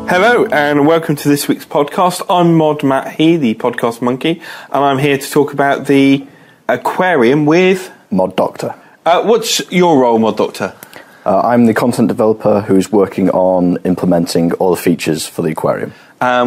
Hello and welcome to this week's podcast. I'm Mot Matthe, the podcast monkey, and I'm here to talk about the aquarium with Mod Doctor. What's your role, Mod Doctor? I'm the content developer who's working on implementing all the features for the aquarium.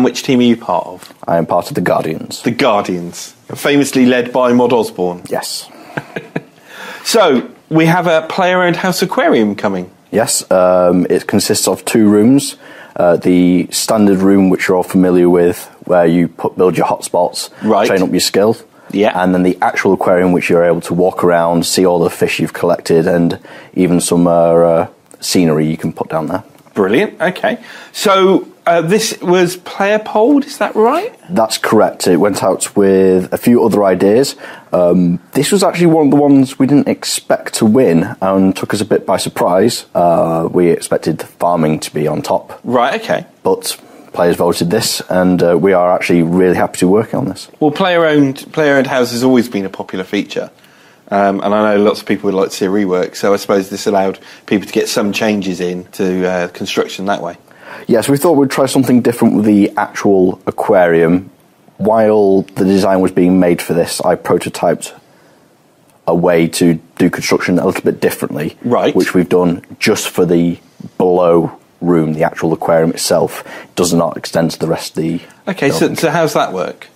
Which team are you part of? I am part of the Guardians. The Guardians, famously led by Mod Osborne. Yes. So, we have a player-owned house aquarium coming. Yes, it consists of 2 rooms. The standard room, which you're all familiar with, where you build your hotspots, train up your skill. Yeah. And then the actual aquarium, which you're able to walk around, see all the fish you've collected, and even some scenery you can put down there. Brilliant, okay. So, this was player polled, is that right? That's correct. It went out with a few other ideas. This was actually one of the ones we didn't expect to win and took us a bit by surprise. We expected farming to be on top. Right, okay. But players voted this, and we are actually really happy to work on this. Well, player-owned house has always been a popular feature. And I know lots of people would like to see a rework, so I suppose this allowed people to get some changes in to construction that way. Yes, we thought we'd try something different with the actual aquarium. While the design was being made for this, I prototyped a way to do construction a little bit differently. Right. Which we've done just for the below room, the actual aquarium itself. It does not extend to the rest of the Okay, so how's that work?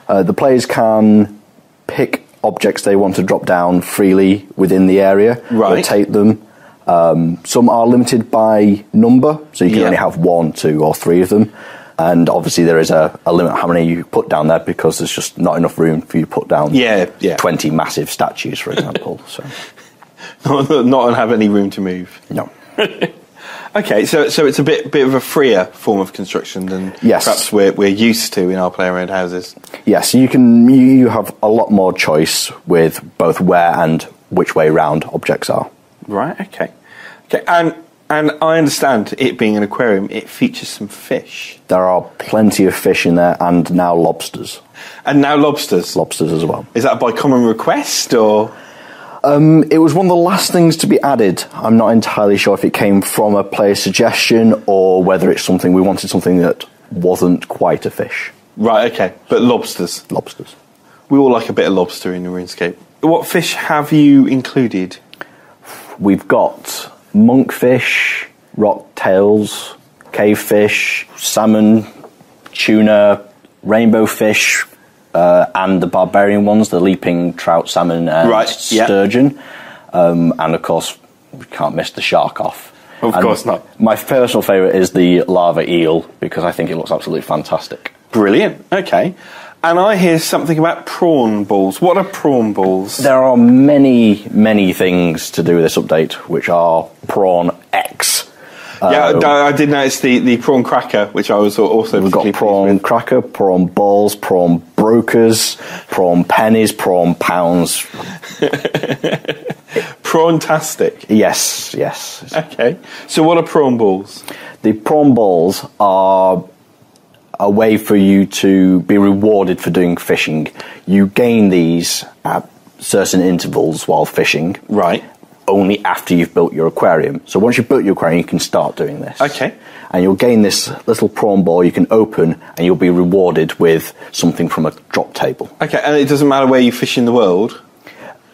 The players can pick objects they want to drop down freely within the area, rotate them. Some are limited by number, so you can only have 1, 2 or 3 of them. And obviously there is a limit how many you put down there, because there's just not enough room for you to put down 20 massive statues, for example. So not have any room to move. No. Okay, so it's a bit of a freer form of construction than perhaps we're used to in our player-owned houses. Yes, you have a lot more choice with both where and which way round objects are. Right. Okay. And I understand, it being an aquarium, it features some fish. There are plenty of fish in there, and now lobsters. And now lobsters. Lobsters as well. Is that by common request or? It was one of the last things to be added. I'm not entirely sure if it came from a player suggestion or whether it's something we wanted something that wasn't quite a fish. Right, okay. But lobsters. Lobsters. We all like a bit of lobster in the RuneScape. What fish have you included? We've got monkfish, rocktails, cavefish, salmon, tuna, rainbow fish, and the barbarian ones, the leaping trout, salmon, and sturgeon. And of course, we can't miss the shark off. Of course not. My personal favourite is the lava eel, because I think it looks absolutely fantastic. Brilliant, okay. And I hear something about prawn balls. What are prawn balls? There are many, many things to do with this update, which are prawn X. I did notice the prawn cracker, which I was also. We've got prawn cracker, prawn balls, prawn brokers, prawn pennies, prawn pounds. Prawn-tastic. Yes. Okay. So what are prawn balls? The prawn balls are a way for you to be rewarded for doing fishing. You gain these at certain intervals while fishing. Right. Only after you've built your aquarium. So once you've built your aquarium, you can start doing this. Okay. And you'll gain this little prawn ball you can open, and you'll be rewarded with something from a drop table. Okay, and it doesn't matter where you fish in the world?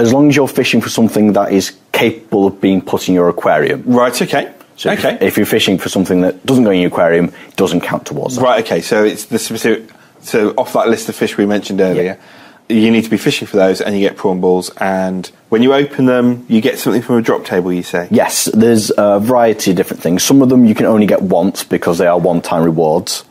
As long as you're fishing for something that is capable of being put in your aquarium. Right, okay. So if you're fishing for something that doesn't go in your aquarium, it doesn't count towards that. Right, okay, so it's the specific... So off that list of fish we mentioned earlier, you need to be fishing for those, and you get prawn balls, and when you open them, you get something from a drop table, you say? Yes, there's a variety of different things. Some of them you can only get once because they are one-time rewards.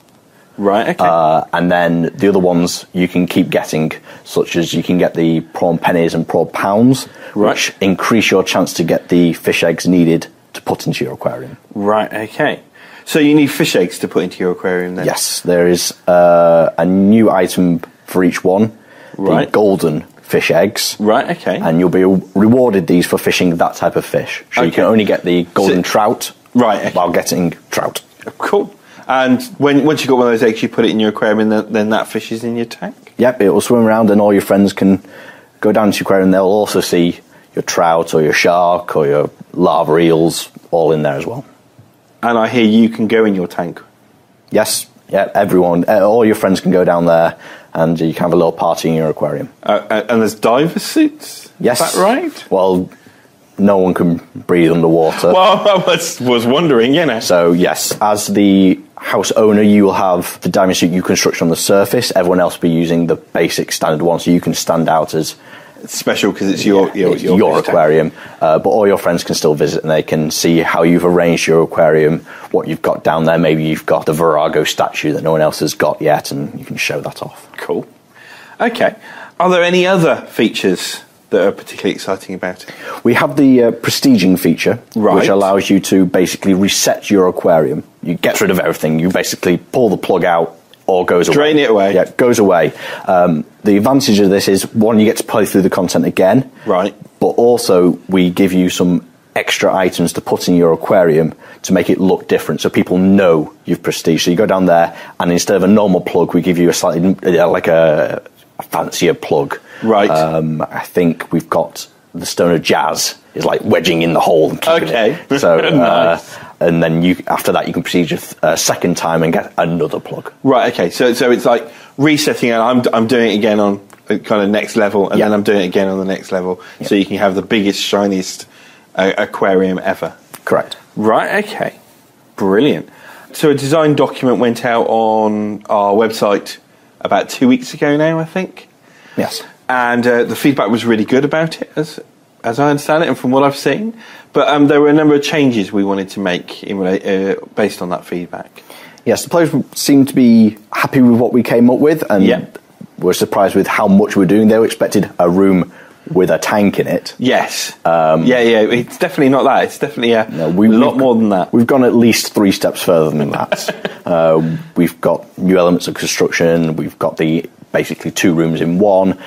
Right, okay. And then the other ones you can keep getting, such as you can get the prawn pennies and prawn pounds, which increase your chance to get the fish eggs needed to put into your aquarium. Right, okay. So you need fish eggs to put into your aquarium then? Yes, there is a new item for each one. The golden fish eggs. Right, okay. And you'll be rewarded these for fishing that type of fish. So you can only get the golden trout while getting trout. Cool. And once you've got one of those eggs, you put it in your aquarium, and then that fish is in your tank? Yep, it will swim around, and all your friends can go down to your aquarium, and they'll also see your trout or your shark or your lava eels all in there as well. And I hear you can go in your tank Yes, yeah, everyone, all your friends can go down there, and you can have a little party in your aquarium. And there's diver suits? Yes. Is that right? Well, no one can breathe underwater. Well, I was wondering, So, yes, as the house owner, you will have the diving suit you construct on the surface. Everyone else will be using the basic standard one, so you can stand out as... It's special because it's your aquarium. But all your friends can still visit, and they can see how you've arranged your aquarium, what you've got down there. Maybe you've got the Virago statue that no one else has got yet, and you can show that off. Cool. Okay. Are there any other features that are particularly exciting about it? We have the prestiging feature, which allows you to basically reset your aquarium. You get rid of everything. You basically pull the plug out, or goes away. Drain it away. Yeah, it goes away. The advantage of this is, one, you get to play through the content again. Right. But also, we give you some extra items to put in your aquarium to make it look different, so people know you've prestige. So you go down there, and instead of a normal plug, we give you a slightly, like a fancier plug. Right. I think we've got the Stone of Jazz is like wedging in the hole and keeping it. So, nice. And then after that, you can proceed a second time and get another plug. Right. Okay. So it's like resetting, and I'm doing it again on kind of next level, and then I'm doing it again on the next level, so you can have the biggest, shiniest aquarium ever. Correct. Right. Okay. Brilliant. So a design document went out on our website about 2 weeks ago now, I think. Yes. And the feedback was really good about it, as I understand it, and from what I've seen. But there were a number of changes we wanted to make based on that feedback. Yes, the players seemed to be happy with what we came up with, and were surprised with how much we're doing. They expected a room with a tank in it. Yes. It's definitely not that. It's definitely a lot more than that. We've gone at least 3 steps further than that. We've got new elements of construction. We've got basically 2 rooms in one.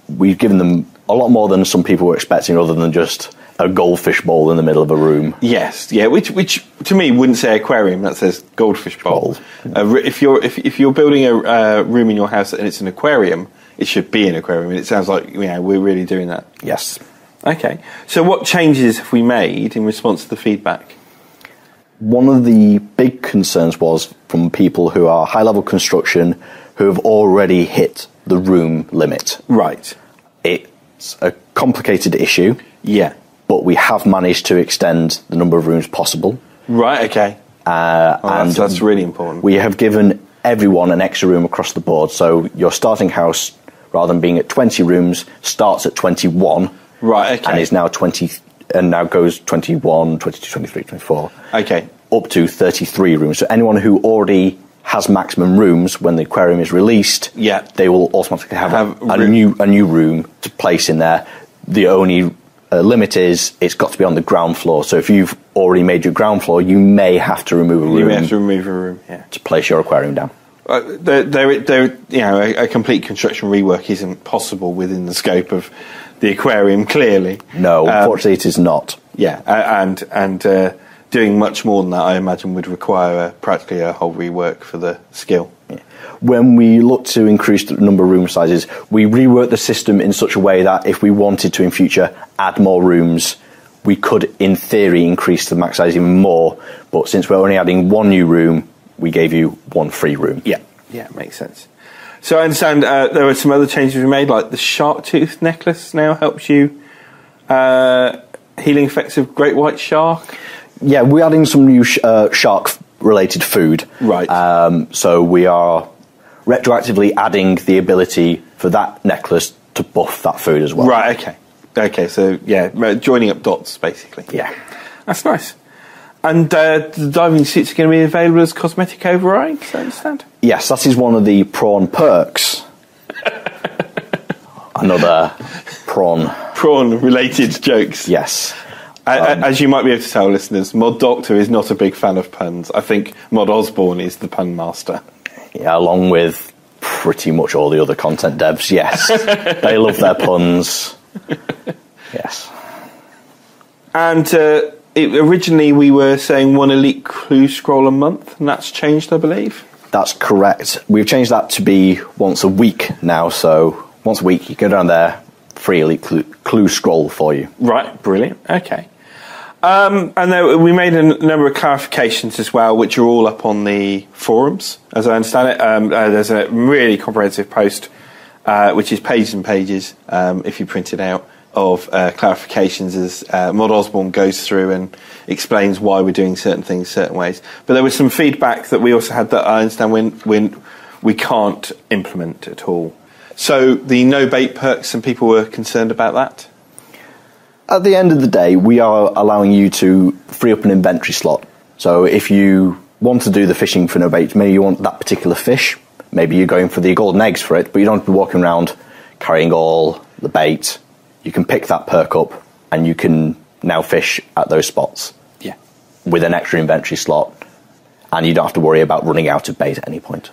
We've given them a lot more than some people were expecting, other than just a goldfish bowl in the middle of a room. Yes, yeah, which to me wouldn't say aquarium, that says goldfish bowl. If you're building a room in your house and it's an aquarium, it should be an aquarium. It sounds like we're really doing that. Yes. Okay, so what changes have we made in response to the feedback? One of the big concerns was from people who are high-level construction who have already hit the room limit. Right. It's a complicated issue. Yeah. But we have managed to extend the number of rooms possible. Right, okay. And that's really important. We have given everyone an extra room across the board. So your starting house, rather than being at 20 rooms, starts at 21. Right, okay. And is now 20, and now goes 21, 22, 23, 24. Okay. Up to 33 rooms. So anyone who already has maximum rooms, when the aquarium is released, they will automatically have a new room to place in there. The only limit is it's got to be on the ground floor. So if you've already made your ground floor, you may have to remove a room. You may have to remove a room, to place your aquarium down. A complete construction rework isn't possible within the scope of the aquarium, clearly. No, unfortunately it is not. Yeah, and doing much more than that, I imagine, would require practically a whole rework for the skill. Yeah. When we look to increase the number of room sizes, we rework the system in such a way that if we wanted to in future add more rooms, we could, in theory, increase the max size even more. But since we're only adding 1 new room, we gave you 1 free room. Yeah, makes sense. So I understand there were some other changes we made, like the shark tooth necklace now helps you healing effects of great white shark. Yeah, we're adding some new shark-related food. Right. So we are retroactively adding the ability for that necklace to buff that food as well. Right, okay. Okay, so, joining up dots, basically. Yeah. That's nice. And the diving suits are going to be available as cosmetic overrides, I understand? Yes, that is one of the prawn perks. Another prawn-related jokes. Yes. As you might be able to tell, listeners, Mod Doctor is not a big fan of puns. I think Mod Osborne is the pun master. Yeah, along with pretty much all the other content devs, yes. They love their puns. Yes. And originally we were saying 1 elite clue scroll a month, and that's changed, I believe? That's correct. We've changed that to be once a week now, so once a week you go down there, free elite clue scroll for you. Right, brilliant. Okay. And we made a number of clarifications as well, which are all up on the forums, as I understand it. There's a really comprehensive post, which is pages and pages, if you print it out, of clarifications as Mod Osborne goes through and explains why we're doing certain things certain ways. But there was some feedback that we also had that I understand when we can't implement at all. So the no bait perks, some people were concerned about that. At the end of the day, we are allowing you to free up an inventory slot. So if you want to do the fishing for no bait, maybe you want that particular fish, maybe you're going for the golden eggs for it, but you don't have to be walking around carrying all the bait. You can pick that perk up and you can now fish at those spots. Yeah. With an extra inventory slot, and you don't have to worry about running out of bait at any point.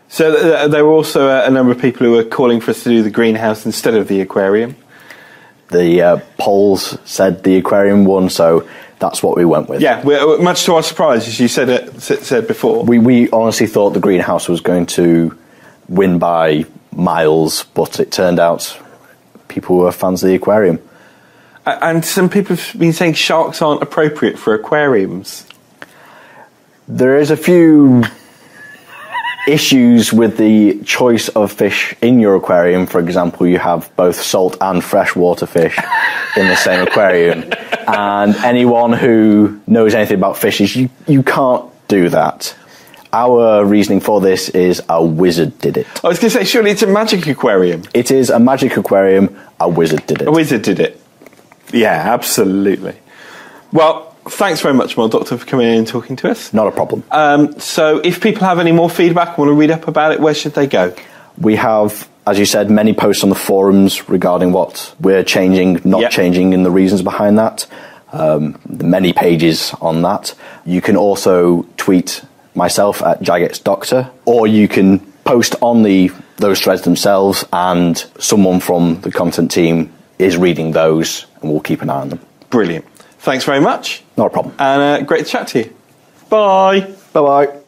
So there were also a number of people who were calling for us to do the greenhouse instead of the aquarium. The polls said the aquarium won, so that's what we went with. Yeah, much to our surprise, as you said before. We honestly thought the greenhouse was going to win by miles, but it turned out people were fans of the aquarium. And some people have been saying sharks aren't appropriate for aquariums. There is a few issues with the choice of fish in your aquarium. For example, you have both salt and freshwater fish in the same aquarium. And anyone who knows anything about fishes, you can't do that. Our reasoning for this is a wizard did it. I was going to say, surely it's a magic aquarium. It is a magic aquarium. A wizard did it. A wizard did it. Yeah, absolutely. Well, thanks very much, Mod Doctor, for coming in and talking to us. Not a problem. So if people have any more feedback, want to read up about it, where should they go? We have, as you said, many posts on the forums regarding what we're changing, not changing, and the reasons behind that. Many pages on that. You can also tweet myself at JagexDoctor, or you can post on those threads themselves, and someone from the content team is reading those, and we'll keep an eye on them. Brilliant. Thanks very much. Not a problem. And great to chat to you. Bye. Bye-bye.